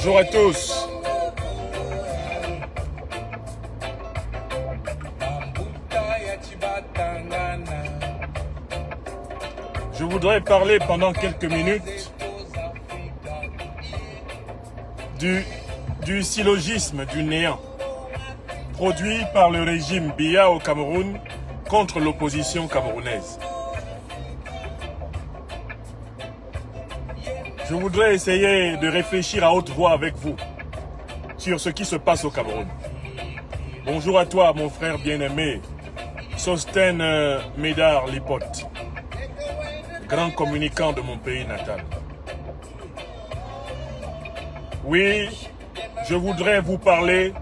Bonjour à tous. Je voudrais parler pendant quelques minutes du syllogisme du néant produit par le régime Biya au Cameroun contre l'opposition camerounaise. Je voudrais essayer de réfléchir à haute voix avec vous sur ce qui se passe au Cameroun. Bonjour à toi, mon frère bien-aimé, Sosten Médard Lipote, grand communicant de mon pays natal. Oui, je voudrais vous parler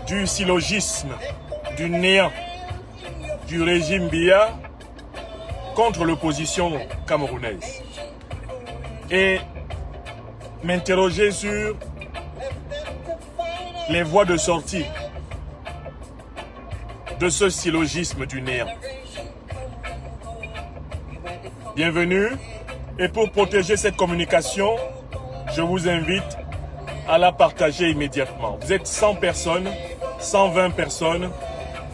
du syllogisme, du néant, du régime Biya contre l'opposition camerounaise. Et m'interroger sur les voies de sortie de ce syllogisme du néant. Bienvenue, et pour protéger cette communication, je vous invite à la partager immédiatement. Vous êtes 100 personnes, 120 personnes,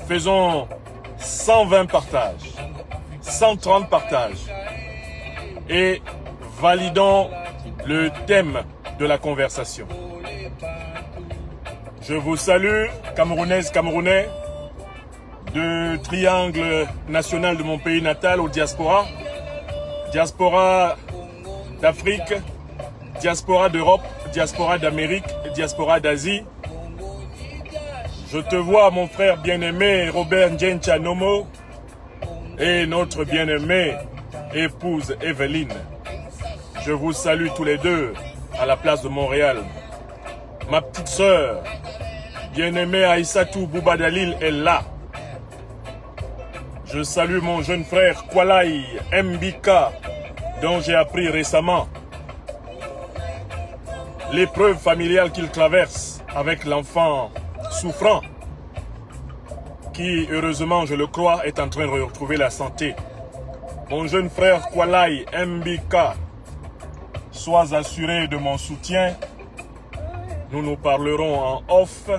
faisons 120 partages, 130 partages et validons le thème de la conversation. Je vous salue, Camerounaises, Camerounais, de triangle national de mon pays natal au diaspora, diaspora d'Afrique, diaspora d'Europe, diaspora d'Amérique, diaspora d'Asie. Je te vois, mon frère bien-aimé Robert Ndjencha Nomo et notre bien-aimée épouse Evelyne. Je vous salue tous les deux à la place de Montréal. Ma petite sœur, bien-aimée Aïssatou Boubadalil est là. Je salue mon jeune frère Kwalai Mbika, dont j'ai appris récemment l'épreuve familiale qu'il traverse avec l'enfant souffrant, qui, heureusement, je le crois, est en train de retrouver la santé. Mon jeune frère Kwalai Mbika, sois assuré de mon soutien. Nous nous parlerons en off.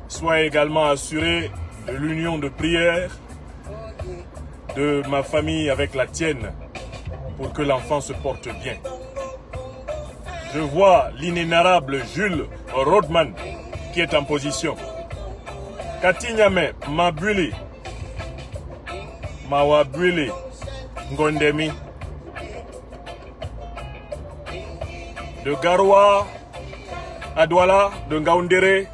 Sois également assuré de l'union de prière de ma famille avec la tienne pour que l'enfant se porte bien. Je vois l'inénarrable Jules Rodman qui est en position. Katinyame Mabuli Mawabuli Ngondemi. De Garoua à Douala, de Ngaoundéré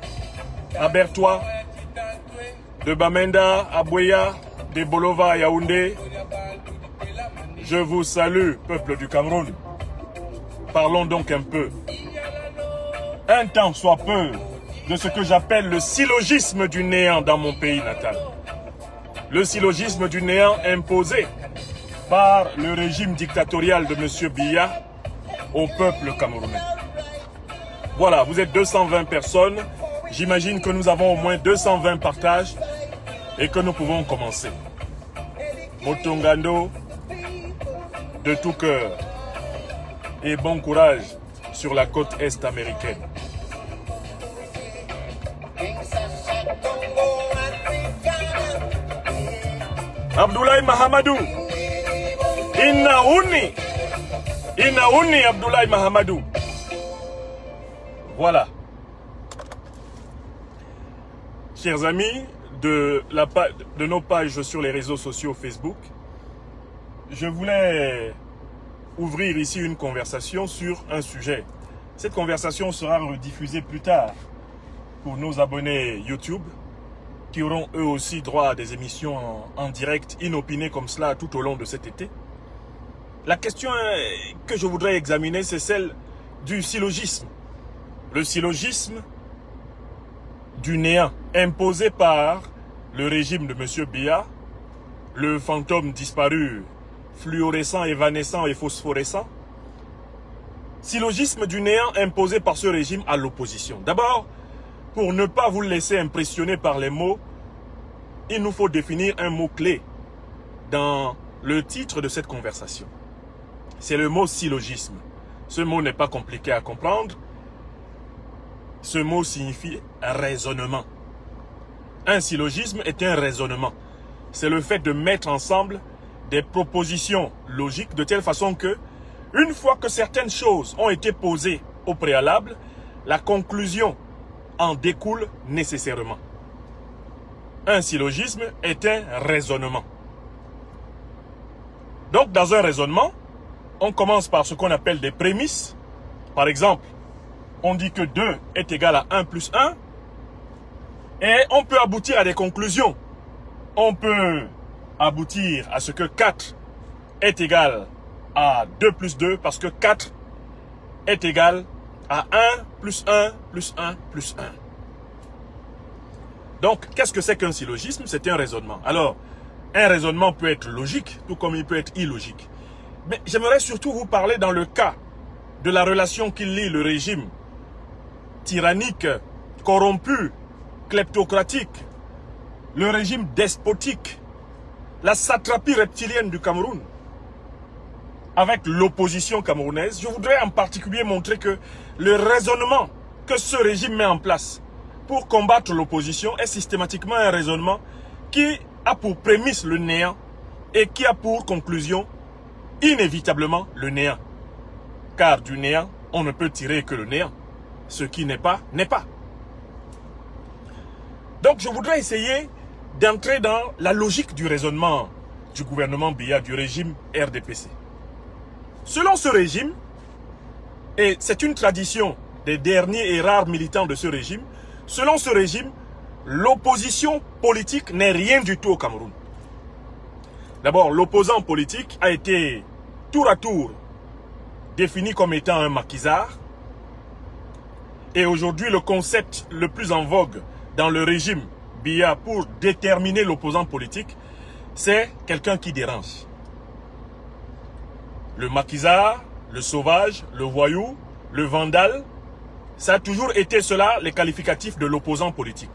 à Bertois, de Bamenda à Bouya, de Bolova à Yaoundé. Je vous salue, peuple du Cameroun. Parlons donc un peu, un tant soit peu, de ce que j'appelle le syllogisme du néant dans mon pays natal. Le syllogisme du néant imposé par le régime dictatorial de M. Biya au peuple camerounais. Voilà, vous êtes 220 personnes. J'imagine que nous avons au moins 220 partages et que nous pouvons commencer. Motongando, de tout cœur, et bon courage sur la côte est américaine. Abdoulaye Mahamadou, Inaouni Abdoulaye Mahamadou. Voilà. Chers amis de nos pages sur les réseaux sociaux Facebook, je voulais ouvrir ici une conversation sur un sujet. Cette conversation sera rediffusée plus tard pour nos abonnés YouTube qui auront eux aussi droit à des émissions en direct inopinées comme cela tout au long de cet été. La question que je voudrais examiner, c'est celle du syllogisme. Le syllogisme du néant imposé par le régime de M. Biya, le fantôme disparu, fluorescent, évanescent et phosphorescent. Syllogisme du néant imposé par ce régime à l'opposition. D'abord, pour ne pas vous laisser impressionner par les mots, il nous faut définir un mot-clé dans le titre de cette conversation. C'est le mot syllogisme. Ce mot n'est pas compliqué à comprendre. Ce mot signifie raisonnement. Un syllogisme est un raisonnement. C'est le fait de mettre ensemble des propositions logiques de telle façon que, une fois que certaines choses ont été posées au préalable, la conclusion en découle nécessairement. Un syllogisme est un raisonnement. Donc, dans un raisonnement, on commence par ce qu'on appelle des prémices. Par exemple, on dit que 2 est égal à 1 plus 1. Et on peut aboutir à des conclusions. On peut aboutir à ce que 4 est égal à 2 plus 2 parce que 4 est égal à 1 plus 1 plus 1 plus 1. Donc, qu'est-ce que c'est qu'un syllogisme? C'est un raisonnement. Alors, un raisonnement peut être logique, tout comme il peut être illogique. Mais j'aimerais surtout vous parler dans le cas de la relation qui lie le régime tyrannique, corrompu, kleptocratique, le régime despotique, la satrapie reptilienne du Cameroun, avec l'opposition camerounaise. Je voudrais en particulier montrer que le raisonnement que ce régime met en place pour combattre l'opposition est systématiquement un raisonnement qui a pour prémisse le néant et qui a pour conclusion inévitablement le néant. Car du néant, on ne peut tirer que le néant. Ce qui n'est pas, n'est pas. Donc je voudrais essayer d'entrer dans la logique du raisonnement du gouvernement Biya, du régime RDPC. Selon ce régime, et c'est une tradition des derniers et rares militants de ce régime, selon ce régime, l'opposition politique n'est rien du tout au Cameroun. D'abord, l'opposant politique a été tour à tour défini comme étant un maquisard. Et aujourd'hui, le concept le plus en vogue dans le régime Biya pour déterminer l'opposant politique, c'est quelqu'un qui dérange. Le maquisard, le sauvage, le voyou, le vandale, ça a toujours été cela les qualificatifs de l'opposant politique.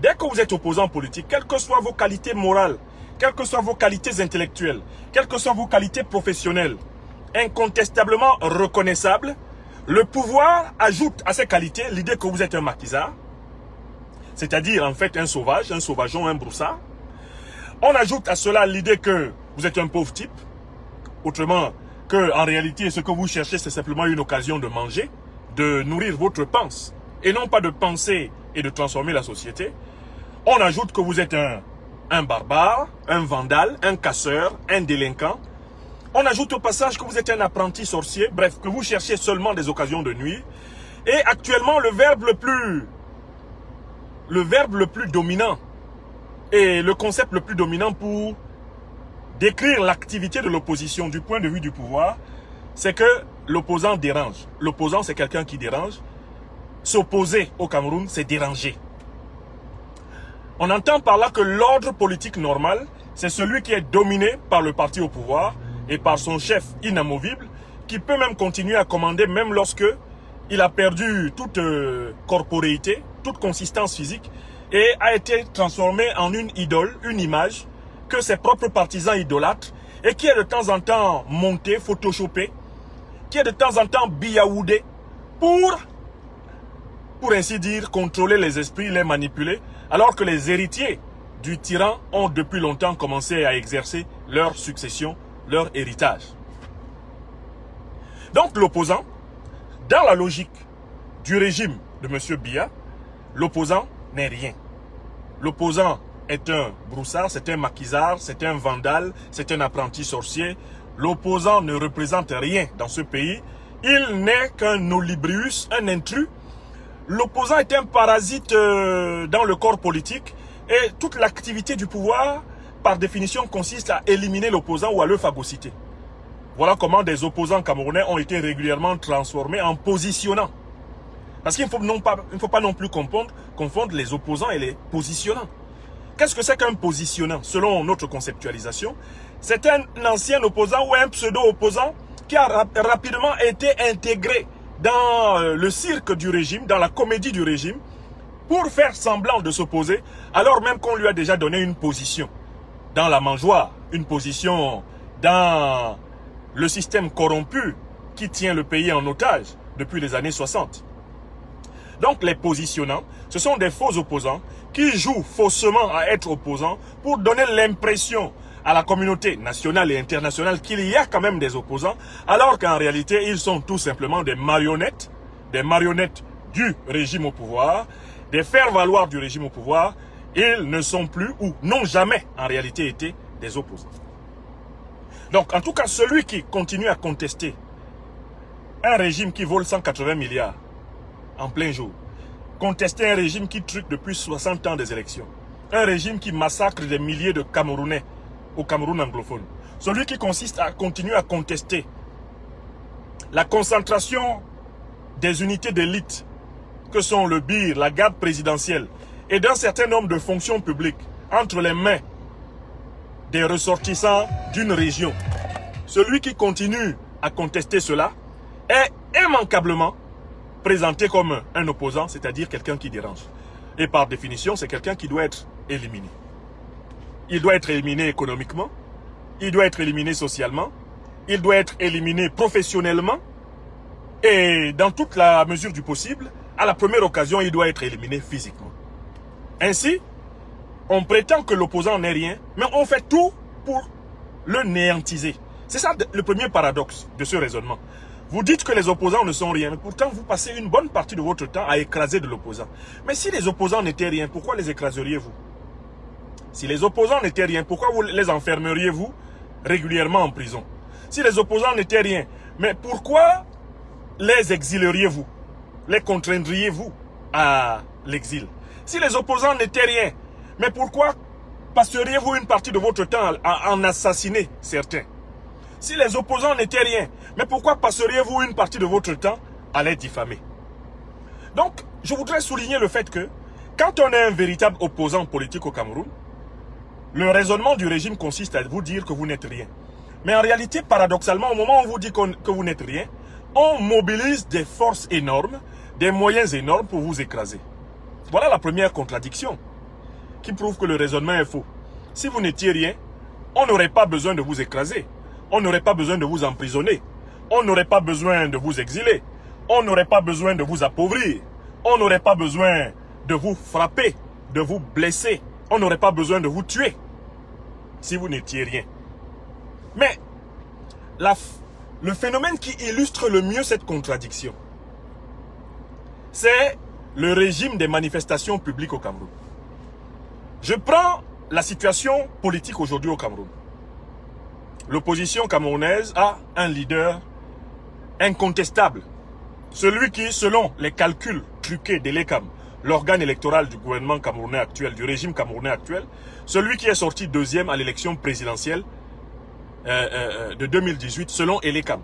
Dès que vous êtes opposant politique, quelles que soient vos qualités morales, quelles que soient vos qualités intellectuelles, quelles que soient vos qualités professionnelles, incontestablement reconnaissables, le pouvoir ajoute à ces qualités l'idée que vous êtes un maquisard, c'est-à-dire en fait un sauvage, un sauvageon, un broussard. On ajoute à cela l'idée que vous êtes un pauvre type, autrement que en réalité ce que vous cherchez c'est simplement une occasion de manger, de nourrir votre panse, et non pas de penser et de transformer la société. On ajoute que vous êtes un barbare, un vandale, un casseur, un délinquant. On ajoute au passage que vous êtes un apprenti sorcier, bref, que vous cherchez seulement des occasions de nuire. Et actuellement, le verbe le plus dominant et le concept le plus dominant pour décrire l'activité de l'opposition du point de vue du pouvoir, c'est que l'opposant dérange. L'opposant, c'est quelqu'un qui dérange. S'opposer au Cameroun, c'est déranger. On entend par là que l'ordre politique normal, c'est celui qui est dominé par le parti au pouvoir et par son chef inamovible, qui peut même continuer à commander même lorsque il a perdu toute corporéité, toute consistance physique et a été transformé en une idole, une image que ses propres partisans idolâtrent et qui est de temps en temps monté, photoshopé, qui est de temps en temps biaoudé pour ainsi dire, contrôler les esprits, les manipuler, alors que les héritiers du tyran ont depuis longtemps commencé à exercer leur succession, leur héritage. Donc l'opposant, dans la logique du régime de M. Biya, l'opposant n'est rien. L'opposant est un broussard, c'est un maquisard, c'est un vandale, c'est un apprenti sorcier. L'opposant ne représente rien dans ce pays. Il n'est qu'un olibrius, un intrus. L'opposant est un parasite dans le corps politique et toute l'activité du pouvoir, par définition, consiste à éliminer l'opposant ou à le phagocyter. Voilà comment des opposants camerounais ont été régulièrement transformés en positionnants. Parce qu'il ne faut pas non plus confondre les opposants et les positionnants. Qu'est-ce que c'est qu'un positionnant? Selon notre conceptualisation, c'est un ancien opposant ou un pseudo-opposant qui a rapidement été intégré dans le cirque du régime, dans la comédie du régime, pour faire semblant de s'opposer, alors même qu'on lui a déjà donné une position dans la mangeoire, une position dans le système corrompu qui tient le pays en otage depuis les années 60. Donc les positionnants, ce sont des faux opposants qui jouent faussement à être opposants pour donner l'impression à la communauté nationale et internationale qu'il y a quand même des opposants, alors qu'en réalité, ils sont tout simplement des marionnettes du régime au pouvoir, des faire-valoir du régime au pouvoir. Ils ne sont plus ou n'ont jamais en réalité été des opposants. Donc en tout cas, celui qui continue à contester un régime qui vole 180 milliards en plein jour, contester un régime qui truque depuis 60 ans des élections, un régime qui massacre des milliers de Camerounais au Cameroun anglophone, celui qui consiste à continuer à contester la concentration des unités d'élite que sont le BIR, la garde présidentielle et d'un certain nombre de fonctions publiques entre les mains des ressortissants d'une région. Celui qui continue à contester cela est immanquablement présenté comme un opposant, c'est-à-dire quelqu'un qui dérange. Et par définition, c'est quelqu'un qui doit être éliminé. Il doit être éliminé économiquement, il doit être éliminé socialement, il doit être éliminé professionnellement et dans toute la mesure du possible, à la première occasion, il doit être éliminé physiquement. Ainsi, on prétend que l'opposant n'est rien, mais on fait tout pour le néantiser. C'est ça le premier paradoxe de ce raisonnement. Vous dites que les opposants ne sont rien, mais pourtant vous passez une bonne partie de votre temps à écraser de l'opposant. Mais si les opposants n'étaient rien, pourquoi les écraseriez-vous? Si les opposants n'étaient rien, pourquoi vous les enfermeriez-vous régulièrement en prison? Si les opposants n'étaient rien, mais pourquoi les exileriez-vous? Les contraindriez-vous à l'exil? Si les opposants n'étaient rien, mais pourquoi passeriez-vous une partie de votre temps à en assassiner certains? Si les opposants n'étaient rien, mais pourquoi passeriez-vous une partie de votre temps à les diffamer? Donc, je voudrais souligner le fait que, quand on est un véritable opposant politique au Cameroun, le raisonnement du régime consiste à vous dire que vous n'êtes rien. Mais en réalité, paradoxalement, au moment où on vous dit que vous n'êtes rien, on mobilise des forces énormes, des moyens énormes pour vous écraser. Voilà la première contradiction qui prouve que le raisonnement est faux. Si vous n'étiez rien, on n'aurait pas besoin de vous écraser. On n'aurait pas besoin de vous emprisonner. On n'aurait pas besoin de vous exiler. On n'aurait pas besoin de vous appauvrir. On n'aurait pas besoin de vous frapper, de vous blesser. On n'aurait pas besoin de vous tuer si vous n'étiez rien. Mais le phénomène qui illustre le mieux cette contradiction, c'est le régime des manifestations publiques au Cameroun. Je prends la situation politique aujourd'hui au Cameroun. L'opposition camerounaise a un leader incontestable. Celui qui, selon les calculs truqués de l'ECAM, l'organe électoral du gouvernement camerounais actuel, du régime camerounais actuel, celui qui est sorti deuxième à l'élection présidentielle de 2018 selon l'ECAM.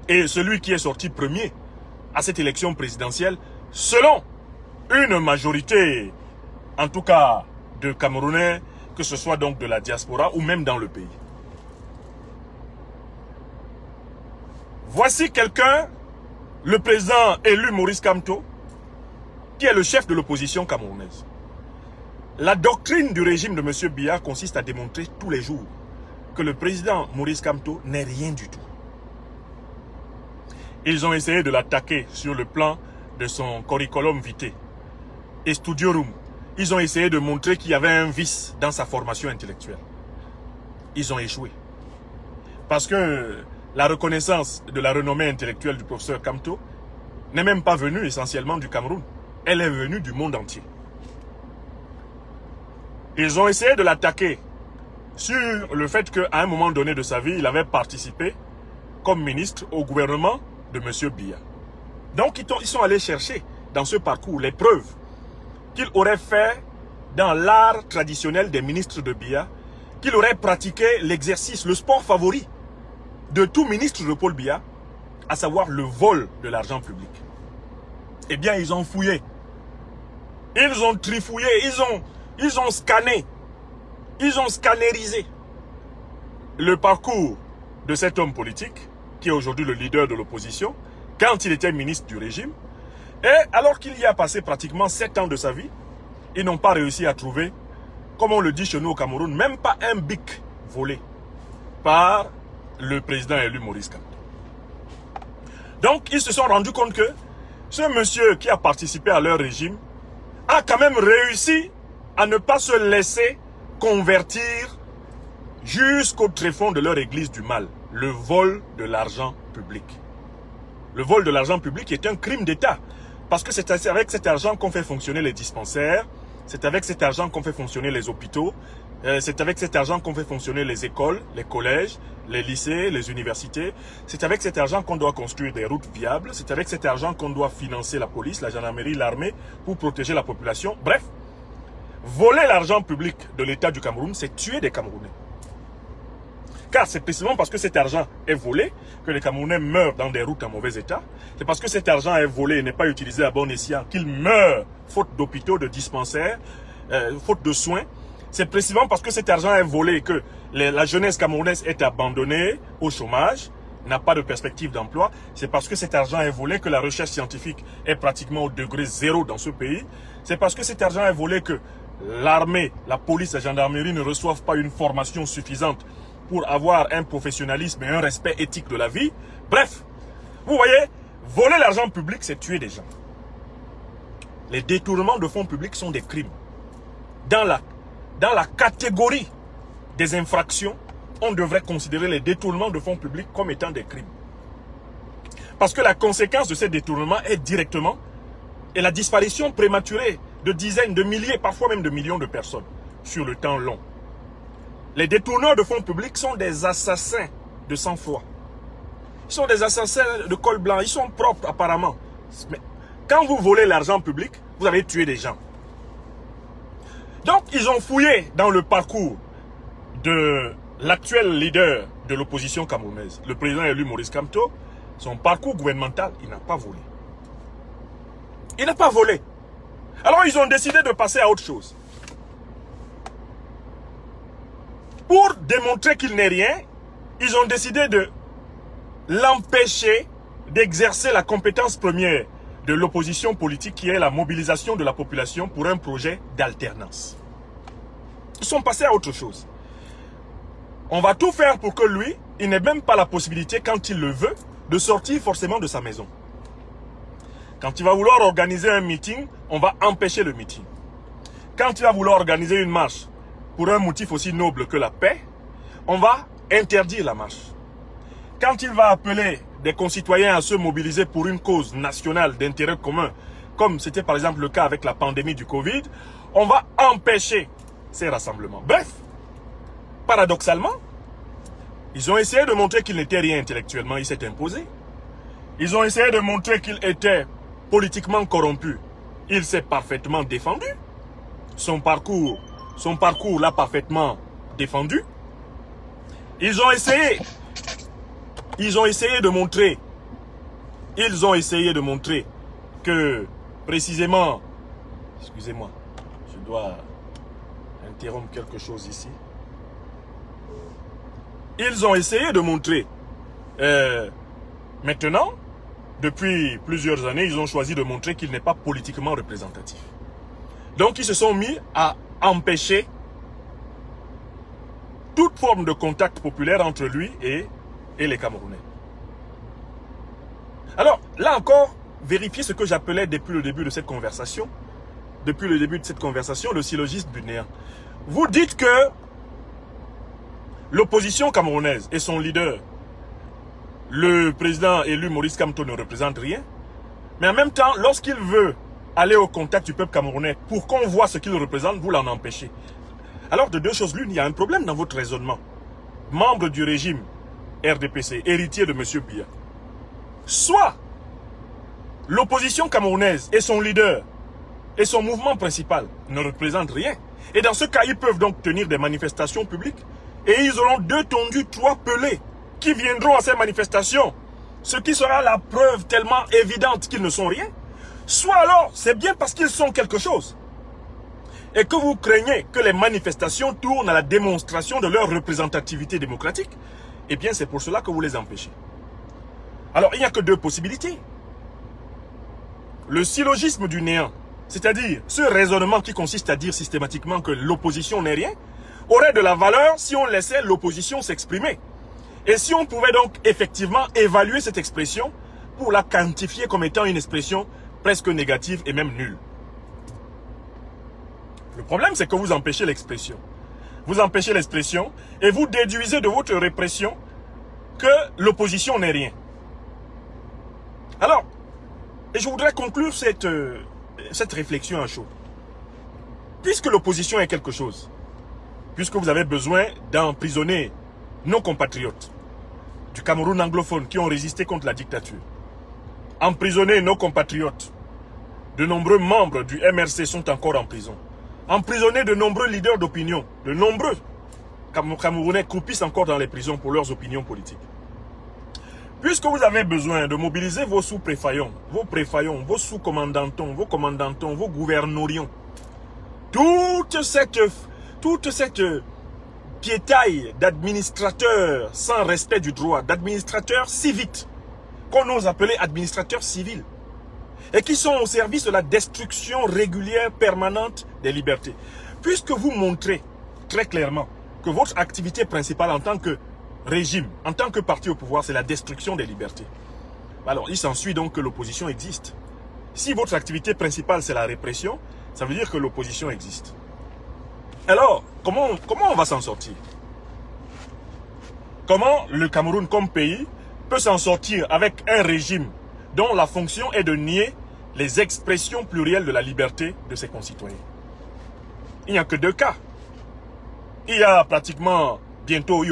Et celui qui est sorti premier à cette élection présidentielle selon une majorité, en tout cas de Camerounais, que ce soit donc de la diaspora ou même dans le pays. Voici quelqu'un, le président élu Maurice Kamto, qui est le chef de l'opposition camerounaise. La doctrine du régime de M. Biya consiste à démontrer tous les jours que le président Maurice Kamto n'est rien du tout. Ils ont essayé de l'attaquer sur le plan de son curriculum vitae et studiorum. Ils ont essayé de montrer qu'il y avait un vice dans sa formation intellectuelle. Ils ont échoué. Parce que la reconnaissance de la renommée intellectuelle du professeur Kamto n'est même pas venue essentiellement du Cameroun. Elle est venue du monde entier. Ils ont essayé de l'attaquer sur le fait qu'à un moment donné de sa vie, il avait participé comme ministre au gouvernement de M. Biya. Donc ils sont allés chercher dans ce parcours les preuves qu'il aurait fait dans l'art traditionnel des ministres de Biya, qu'il aurait pratiqué l'exercice, le sport favori de tout ministre de Paul Biya, à savoir le vol de l'argent public. Eh bien, ils ont fouillé. Ils ont trifouillé, ils ont scanné. Ils ont scannérisé le parcours de cet homme politique, qui est aujourd'hui le leader de l'opposition, quand il était ministre du régime. Et alors qu'il y a passé pratiquement 7 ans de sa vie, ils n'ont pas réussi à trouver, comme on le dit chez nous au Cameroun, même pas un bic volé par le président élu Maurice Kamto. Donc, ils se sont rendus compte que ce monsieur qui a participé à leur régime a quand même réussi à ne pas se laisser convertir jusqu'au tréfonds de leur église du mal. Le vol de l'argent public. Le vol de l'argent public est un crime d'État. Parce que c'est avec cet argent qu'on fait fonctionner les dispensaires, c'est avec cet argent qu'on fait fonctionner les hôpitaux, c'est avec cet argent qu'on fait fonctionner les écoles, les collèges, les lycées, les universités. C'est avec cet argent qu'on doit construire des routes viables. C'est avec cet argent qu'on doit financer la police, la gendarmerie, l'armée pour protéger la population. Bref, voler l'argent public de l'État du Cameroun, c'est tuer des Camerounais. Car c'est précisément parce que cet argent est volé que les Camerounais meurent dans des routes en mauvais état. C'est parce que cet argent est volé et n'est pas utilisé à bon escient qu'ils meurent faute d'hôpitaux, de dispensaires, faute de soins. C'est précisément parce que cet argent est volé que la jeunesse camerounaise est abandonnée au chômage, n'a pas de perspective d'emploi. C'est parce que cet argent est volé que la recherche scientifique est pratiquement au degré zéro dans ce pays. C'est parce que cet argent est volé que l'armée, la police, la gendarmerie ne reçoivent pas une formation suffisante pour avoir un professionnalisme et un respect éthique de la vie. Bref, vous voyez, voler l'argent public, c'est tuer des gens. Les détournements de fonds publics sont des crimes. Dans la catégorie des infractions, on devrait considérer les détournements de fonds publics comme étant des crimes. Parce que la conséquence de ces détournements est directement la disparition prématurée de dizaines, de milliers, parfois même de millions de personnes sur le temps long. Les détourneurs de fonds publics sont des assassins de sang-froid. Ils sont des assassins de col blanc. Ils sont propres apparemment. Mais quand vous volez l'argent public, vous avez tué des gens. Donc, ils ont fouillé dans le parcours de l'actuel leader de l'opposition camerounaise, le président élu Maurice Kamto. Son parcours gouvernemental, il n'a pas volé. Il n'a pas volé. Alors, ils ont décidé de passer à autre chose. Pour démontrer qu'il n'est rien, ils ont décidé de l'empêcher d'exercer la compétence première de l'opposition politique qui est la mobilisation de la population pour un projet d'alternance. Ils sont passés à autre chose. On va tout faire pour que lui, il n'ait même pas la possibilité, quand il le veut, de sortir forcément de sa maison. Quand il va vouloir organiser un meeting, on va empêcher le meeting. Quand il va vouloir organiser une marche pour un motif aussi noble que la paix, on va interdire la marche. Quand il va appeler des concitoyens à se mobiliser pour une cause nationale d'intérêt commun, comme c'était par exemple le cas avec la pandémie du Covid, on va empêcher ces rassemblements. Bref, paradoxalement, ils ont essayé de montrer qu'il n'était rien intellectuellement, il s'est imposé. Ils ont essayé de montrer qu'il était politiquement corrompu. Il s'est parfaitement défendu. Son parcours l'a parfaitement défendu. Ils ont essayé de montrer que, précisément, excusez-moi, je dois interrompre quelque chose ici. Ils ont essayé de montrer, maintenant, depuis plusieurs années, ils ont choisi de montrer qu'il n'est pas politiquement représentatif. Donc, ils se sont mis à empêcher toute forme de contact populaire entre lui et les Camerounais. Alors, là encore, vérifiez ce que j'appelais depuis le début de cette conversation. Depuis le début de cette conversation, le syllogisme du néant. Vous dites que l'opposition camerounaise et son leader, le président élu Maurice Kamto, ne représentent rien. Mais en même temps, lorsqu'il veut aller au contact du peuple camerounais pour qu'on voit ce qu'il représente, vous l'en empêchez. Alors, de deux choses l'une, il y a un problème dans votre raisonnement. Membre du régime RDPC, héritier de M. Biya. Soit l'opposition camerounaise et son leader et son mouvement principal ne représentent rien. Et dans ce cas, ils peuvent donc tenir des manifestations publiques. Et ils auront 2 tondus, 3 pelés qui viendront à ces manifestations. Ce qui sera la preuve tellement évidente qu'ils ne sont rien. Soit alors, c'est bien parce qu'ils sont quelque chose. Et que vous craignez que les manifestations tournent à la démonstration de leur représentativité démocratique, eh bien c'est pour cela que vous les empêchez. Alors il n'y a que 2 possibilités. Le syllogisme du néant, c'est-à-dire ce raisonnement qui consiste à dire systématiquement que l'opposition n'est rien, aurait de la valeur si on laissait l'opposition s'exprimer. Et si on pouvait donc effectivement évaluer cette expression pour la quantifier comme étant une expression presque négative et même nulle. Le problème, c'est que vous empêchez l'expression. Vous empêchez l'expression et vous déduisez de votre répression que l'opposition n'est rien. Alors, et je voudrais conclure cette réflexion à chaud. Puisque l'opposition est quelque chose, puisque vous avez besoin d'emprisonner nos compatriotes du Cameroun anglophone qui ont résisté contre la dictature, emprisonner nos compatriotes, de nombreux membres du MRC sont encore en prison, emprisonner de nombreux leaders d'opinion, de nombreux Camerounais croupissent encore dans les prisons pour leurs opinions politiques. Puisque vous avez besoin de mobiliser vos sous-préfaillons, vos sous-commandantons, vos commandantons, vos gouvernorions, toute cette piétaille d'administrateurs sans respect du droit, d'administrateurs civiques, qu'on ose appeler administrateurs civils, et qui sont au service de la destruction régulière, permanente des libertés. Puisque vous montrez très clairement que votre activité principale en tant que régime, en tant que parti au pouvoir, c'est la destruction des libertés, alors il s'ensuit donc que l'opposition existe. Si votre activité principale c'est la répression, ça veut dire que l'opposition existe. Alors, comment on va s'en sortir? Comment le Cameroun comme pays peut s'en sortir avec un régime dont la fonction est de nier les expressions plurielles de la liberté de ses concitoyens? Il n'y a que deux cas. Il y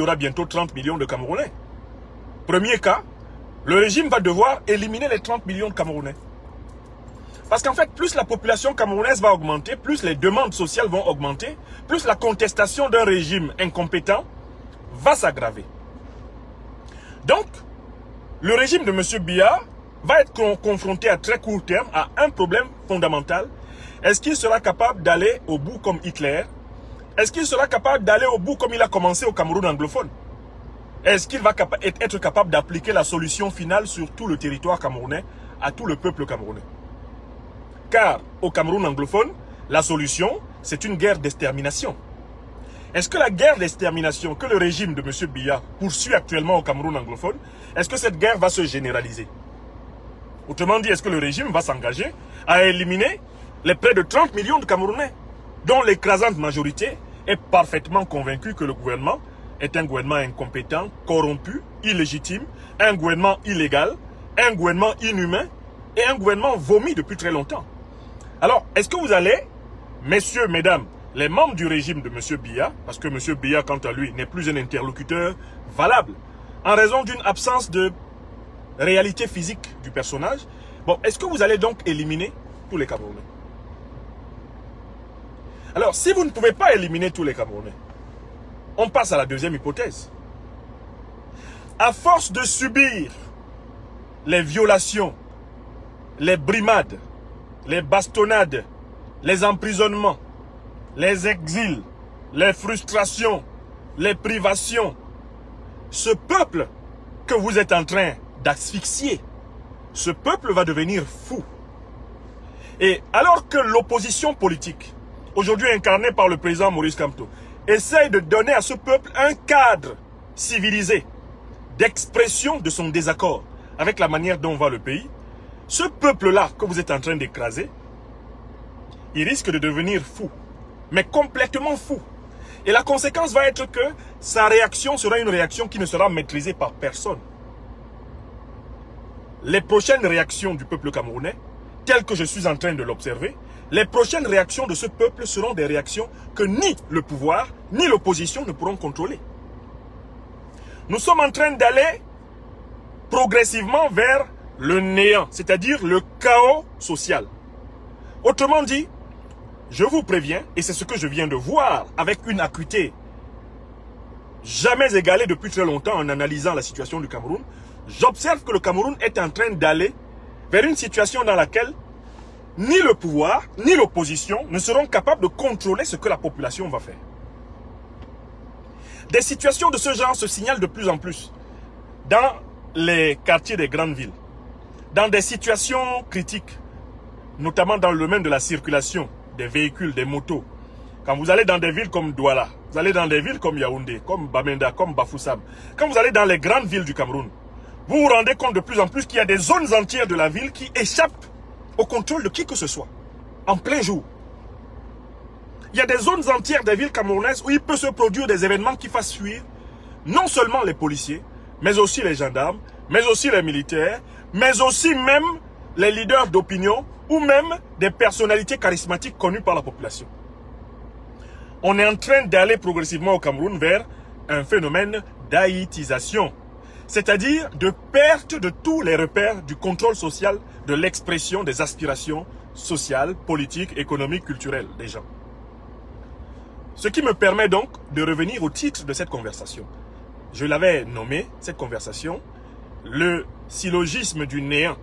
aura bientôt 30 millions de Camerounais. Premier cas, le régime va devoir éliminer les 30 millions de Camerounais. Parce qu'en fait, plus la population camerounaise va augmenter, plus les demandes sociales vont augmenter, plus la contestation d'un régime incompétent va s'aggraver. Donc, le régime de M. Biya va être confronté à très court terme à un problème fondamental. Est-ce qu'il sera capable d'aller au bout comme Hitler? Est-ce qu'il sera capable d'aller au bout comme il a commencé au Cameroun anglophone? Est-ce qu'il va être capable d'appliquer la solution finale sur tout le territoire camerounais, à tout le peuple camerounais? Car au Cameroun anglophone, la solution, c'est une guerre d'extermination. Est-ce que la guerre d'extermination que le régime de M. Biya poursuit actuellement au Cameroun anglophone, est-ce que cette guerre va se généraliser? Autrement dit, est-ce que le régime va s'engager à éliminer les près de 30 millions de Camerounais, dont l'écrasante majorité est parfaitement convaincue que le gouvernement est un gouvernement incompétent, corrompu, illégitime, un gouvernement illégal, un gouvernement inhumain et un gouvernement vomi depuis très longtemps? Alors, est-ce que vous allez, messieurs, mesdames, les membres du régime de M. Biya, parce que M. Biya, quant à lui, n'est plus un interlocuteur valable, en raison d'une absence de réalité physique du personnage, bon, est-ce que vous allez donc éliminer tous les Camerounais? Alors, si vous ne pouvez pas éliminer tous les Camerounais, on passe à la deuxième hypothèse. À force de subir les violations, les brimades, les bastonnades, les emprisonnements, les exils, les frustrations, les privations, ce peuple que vous êtes en train d'asphyxier, ce peuple va devenir fou. Et alors que l'opposition politique, aujourd'hui incarnée par le président Maurice Kamto, essaye de donner à ce peuple un cadre civilisé d'expression de son désaccord avec la manière dont va le pays, ce peuple-là que vous êtes en train d'écraser, il risque de devenir fou, mais complètement fou. Et la conséquence va être que sa réaction sera une réaction qui ne sera maîtrisée par personne. Les prochaines réactions du peuple camerounais, telles que je suis en train de l'observer, les prochaines réactions de ce peuple seront des réactions que ni le pouvoir, ni l'opposition ne pourront contrôler. Nous sommes en train d'aller progressivement vers le néant, c'est-à-dire le chaos social. Autrement dit, je vous préviens, et c'est ce que je viens de voir avec une acuité jamais égalée depuis très longtemps en analysant la situation du Cameroun, j'observe que le Cameroun est en train d'aller vers une situation dans laquelle ni le pouvoir, ni l'opposition ne seront capables de contrôler ce que la population va faire. Des situations de ce genre se signalent de plus en plus dans les quartiers des grandes villes, dans des situations critiques, notamment dans le domaine de la circulation des véhicules, des motos. Quand vous allez dans des villes comme Douala, vous allez dans des villes comme Yaoundé, comme Bamenda, comme Bafoussam, quand vous allez dans les grandes villes du Cameroun, vous vous rendez compte de plus en plus qu'il y a des zones entières de la ville qui échappent au contrôle de qui que ce soit, en plein jour. Il y a des zones entières des villes camerounaises où il peut se produire des événements qui fassent fuir non seulement les policiers, mais aussi les gendarmes, mais aussi les militaires, mais aussi même les leaders d'opinion ou même des personnalités charismatiques connues par la population. On est en train d'aller progressivement au Cameroun vers un phénomène d'haïtisation, c'est-à-dire de perte de tous les repères du contrôle social, de l'expression des aspirations sociales, politiques, économiques, culturelles des gens. Ce qui me permet donc de revenir au titre de cette conversation. Je l'avais nommé, cette conversation, le syllogisme du néant,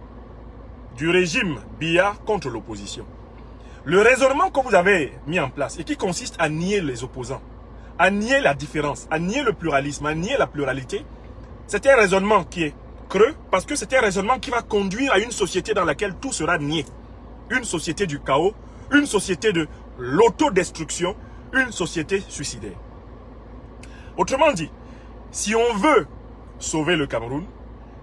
du régime Biya contre l'opposition. Le raisonnement que vous avez mis en place et qui consiste à nier les opposants, à nier la différence, à nier le pluralisme, à nier la pluralité, c'est un raisonnement qui est creux parce que c'est un raisonnement qui va conduire à une société dans laquelle tout sera nié. Une société du chaos, une société de l'autodestruction, une société suicidaire. Autrement dit, si on veut sauver le Cameroun,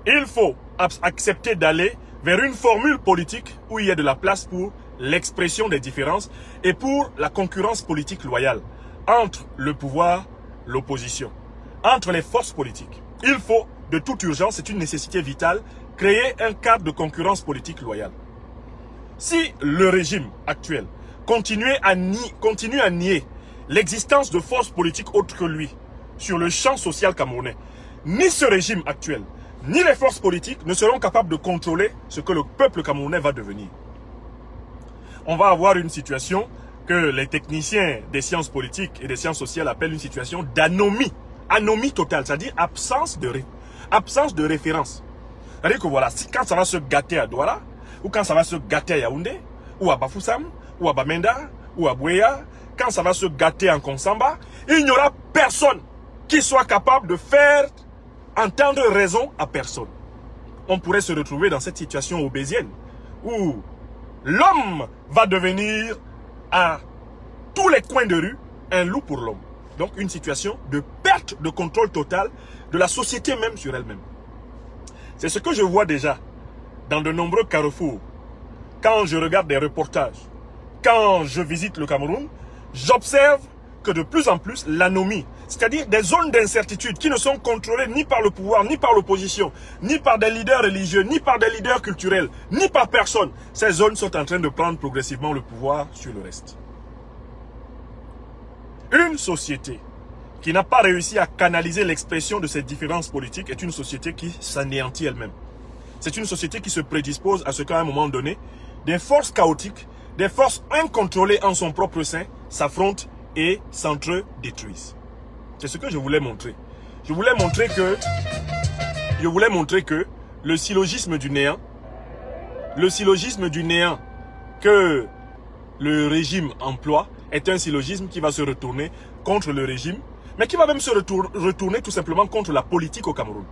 il faut accepter d'aller vers une formule politique où il y a de la place pour l'expression des différences et pour la concurrence politique loyale entre le pouvoir, l'opposition, entre les forces politiques. Il faut, de toute urgence, c'est une nécessité vitale, créer un cadre de concurrence politique loyale. Si le régime actuel continue à nier l'existence de forces politiques autres que lui sur le champ social camerounais, ni ce régime actuel, ni les forces politiques ne seront capables de contrôler ce que le peuple camerounais va devenir. On va avoir une situation que les techniciens des sciences politiques et des sciences sociales appellent une situation d'anomie. Anomie totale, c'est-à-dire absence de référence. C'est-à-dire que voilà, quand ça va se gâter à Douala, ou quand ça va se gâter à Yaoundé, ou à Bafoussam, ou à Bamenda, ou à Bouéa, quand ça va se gâter en Konsamba, il n'y aura personne qui soit capable de faire entendre raison à personne. On pourrait se retrouver dans cette situation obésienne où l'homme va devenir à tous les coins de rue un loup pour l'homme. Donc une situation de perte de contrôle total de la société même sur elle-même. C'est ce que je vois déjà dans de nombreux carrefours. Quand je regarde des reportages, quand je visite le Cameroun, j'observe que de plus en plus l'anomie, c'est-à-dire des zones d'incertitude qui ne sont contrôlées ni par le pouvoir, ni par l'opposition, ni par des leaders religieux, ni par des leaders culturels, ni par personne. Ces zones sont en train de prendre progressivement le pouvoir sur le reste. Une société qui n'a pas réussi à canaliser l'expression de ces différences politiques est une société qui s'anéantit elle-même. C'est une société qui se prédispose à ce qu'à un moment donné, des forces chaotiques, des forces incontrôlées en son propre sein s'affrontent et s'entre-détruisent. C'est ce que je voulais montrer. Je voulais montrer que le syllogisme du néant que le régime emploie est un syllogisme qui va se retourner contre le régime, mais qui va même se retourner tout simplement contre la politique au Cameroun.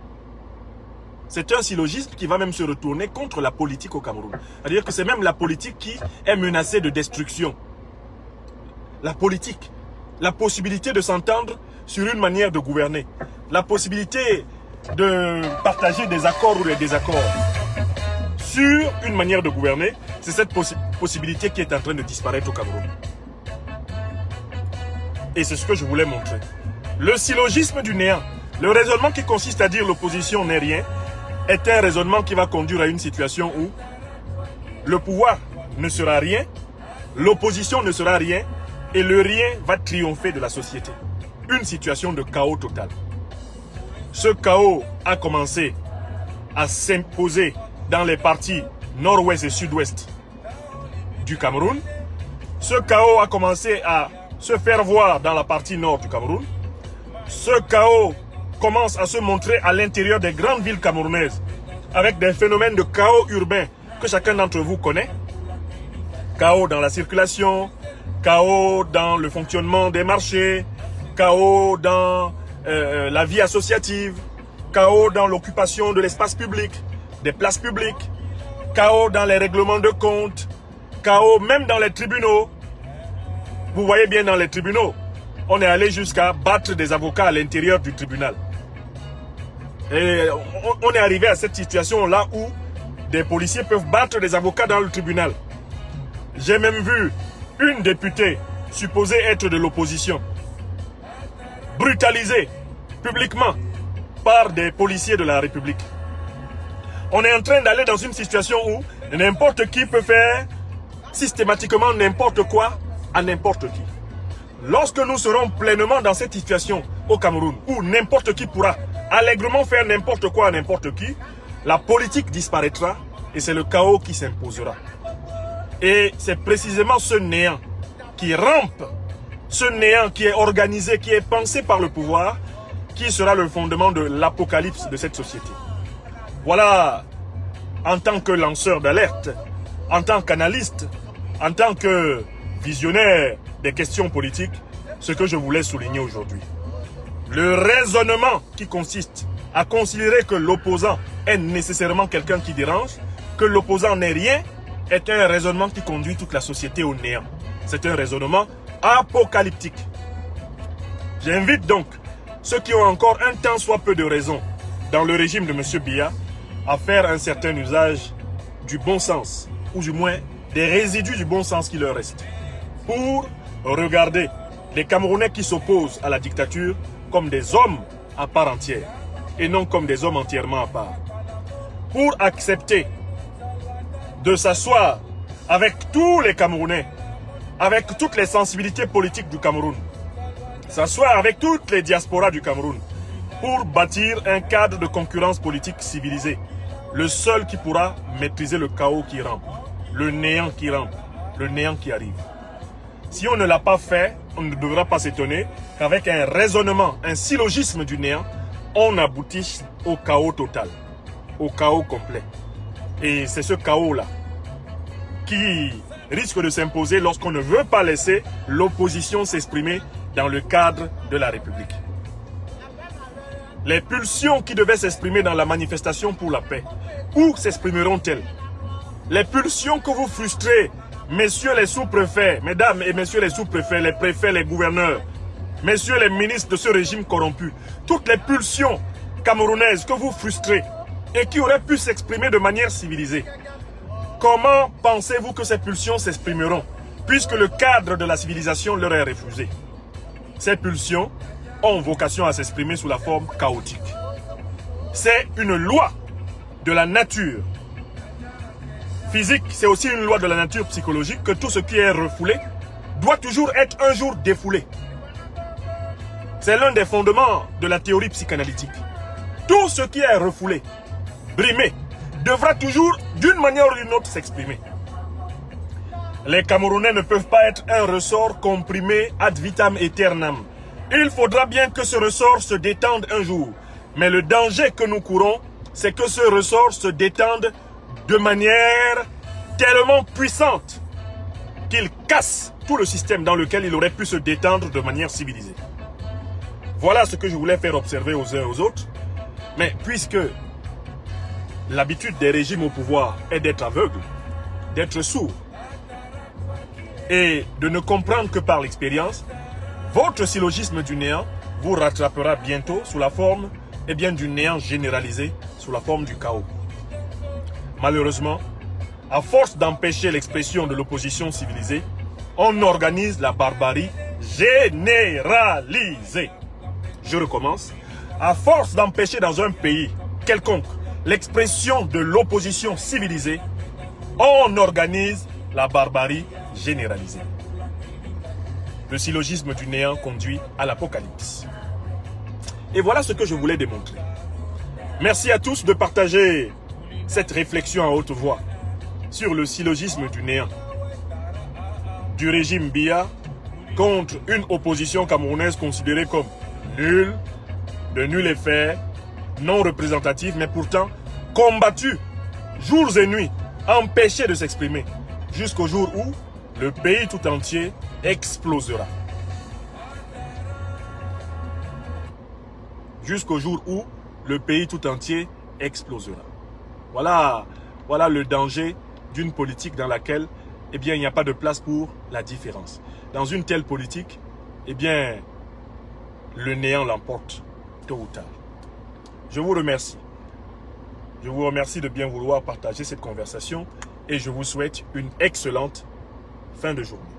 C'est un syllogisme qui va même se retourner contre la politique au Cameroun. C'est-à-dire que c'est même la politique qui est menacée de destruction. La politique, la possibilité de s'entendre sur une manière de gouverner, la possibilité de partager des accords ou des désaccords sur une manière de gouverner, c'est cette possibilité qui est en train de disparaître au Cameroun. Et c'est ce que je voulais montrer. Le syllogisme du néant, le raisonnement qui consiste à dire l'opposition n'est rien, est un raisonnement qui va conduire à une situation où le pouvoir ne sera rien, l'opposition ne sera rien, et le rien va triompher de la société. Une situation de chaos total. Ce chaos a commencé à s'imposer dans les parties nord-ouest et sud-ouest du Cameroun. Ce chaos a commencé à se faire voir dans la partie nord du Cameroun. Ce chaos commence à se montrer à l'intérieur des grandes villes camerounaises avec des phénomènes de chaos urbain que chacun d'entre vous connaît. Chaos dans la circulation, chaos dans le fonctionnement des marchés, chaos dans la vie associative, chaos dans l'occupation de l'espace public, des places publiques, chaos dans les règlements de comptes, chaos même dans les tribunaux. Vous voyez bien dans les tribunaux, on est allé jusqu'à battre des avocats à l'intérieur du tribunal. Et on est arrivé à cette situation-là où des policiers peuvent battre des avocats dans le tribunal. J'ai même vu une députée supposée être de l'opposition brutalisée publiquement par des policiers de la République. On est en train d'aller dans une situation où n'importe qui peut faire systématiquement n'importe quoi à n'importe qui. Lorsque nous serons pleinement dans cette situation au Cameroun, où n'importe qui pourra allègrement faire n'importe quoi à n'importe qui, la politique disparaîtra et c'est le chaos qui s'imposera. Et c'est précisément ce néant qui rampe, ce néant qui est organisé, qui est pensé par le pouvoir, qui sera le fondement de l'apocalypse de cette société. Voilà, en tant que lanceur d'alerte, en tant qu'analyste, en tant que visionnaire des questions politiques, ce que je voulais souligner aujourd'hui. Le raisonnement qui consiste à considérer que l'opposant est nécessairement quelqu'un qui dérange, que l'opposant n'est rien, est un raisonnement qui conduit toute la société au néant. C'est un raisonnement apocalyptique. J'invite donc ceux qui ont encore un tant soit peu de raison dans le régime de M. Biya à faire un certain usage du bon sens, ou du moins des résidus du bon sens qui leur restent, pour regarder les Camerounais qui s'opposent à la dictature comme des hommes à part entière et non comme des hommes entièrement à part. Pour accepter de s'asseoir avec tous les Camerounais, avec toutes les sensibilités politiques du Cameroun, s'asseoir avec toutes les diasporas du Cameroun pour bâtir un cadre de concurrence politique civilisé, le seul qui pourra maîtriser le chaos qui rampe, le néant qui rampe, le néant qui arrive. Si on ne l'a pas fait, on ne devra pas s'étonner qu'avec un raisonnement, un syllogisme du néant, on aboutisse au chaos total, au chaos complet. Et c'est ce chaos-là qui risque de s'imposer lorsqu'on ne veut pas laisser l'opposition s'exprimer dans le cadre de la République. Les pulsions qui devaient s'exprimer dans la manifestation pour la paix, où s'exprimeront-elles? Les pulsions que vous frustrez, messieurs les sous-préfets, mesdames et messieurs les sous-préfets, les préfets, les gouverneurs, messieurs les ministres de ce régime corrompu, toutes les pulsions camerounaises que vous frustrez et qui auraient pu s'exprimer de manière civilisée. Comment pensez-vous que ces pulsions s'exprimeront, puisque le cadre de la civilisation leur est refusé? Ces pulsions ont vocation à s'exprimer sous la forme chaotique. C'est une loi de la nature physique, c'est aussi une loi de la nature psychologique que tout ce qui est refoulé doit toujours être un jour défoulé. C'est l'un des fondements de la théorie psychanalytique. Tout ce qui est refoulé, brimé, devra toujours, d'une manière ou d'une autre, s'exprimer. Les Camerounais ne peuvent pas être un ressort comprimé ad vitam aeternam. Il faudra bien que ce ressort se détende un jour. Mais le danger que nous courons, c'est que ce ressort se détende de manière tellement puissante qu'il casse tout le système dans lequel il aurait pu se détendre de manière civilisée. Voilà ce que je voulais faire observer aux uns et aux autres. Mais puisque l'habitude des régimes au pouvoir est d'être aveugle, d'être sourd et de ne comprendre que par l'expérience, votre syllogisme du néant vous rattrapera bientôt sous la forme du néant généralisé, sous la forme du chaos. Malheureusement, à force d'empêcher l'expression de l'opposition civilisée, on organise la barbarie généralisée. Je recommence. À force d'empêcher dans un pays quelconque l'expression de l'opposition civilisée, on organise la barbarie généralisée. Le syllogisme du néant conduit à l'apocalypse. Et voilà ce que je voulais démontrer. Merci à tous de partager cette réflexion à haute voix sur le syllogisme du néant du régime Biya contre une opposition camerounaise considérée comme nulle, de nul effet, non représentative, mais pourtant combattue jours et nuits, empêchée de s'exprimer, jusqu'au jour où le pays tout entier explosera. Jusqu'au jour où le pays tout entier explosera. Voilà le danger d'une politique dans laquelle il n'y a pas de place pour la différence. Dans une telle politique, le néant l'emporte tôt ou tard. Je vous remercie. Je vous remercie de bien vouloir partager cette conversation et je vous souhaite une excellente fin de journée.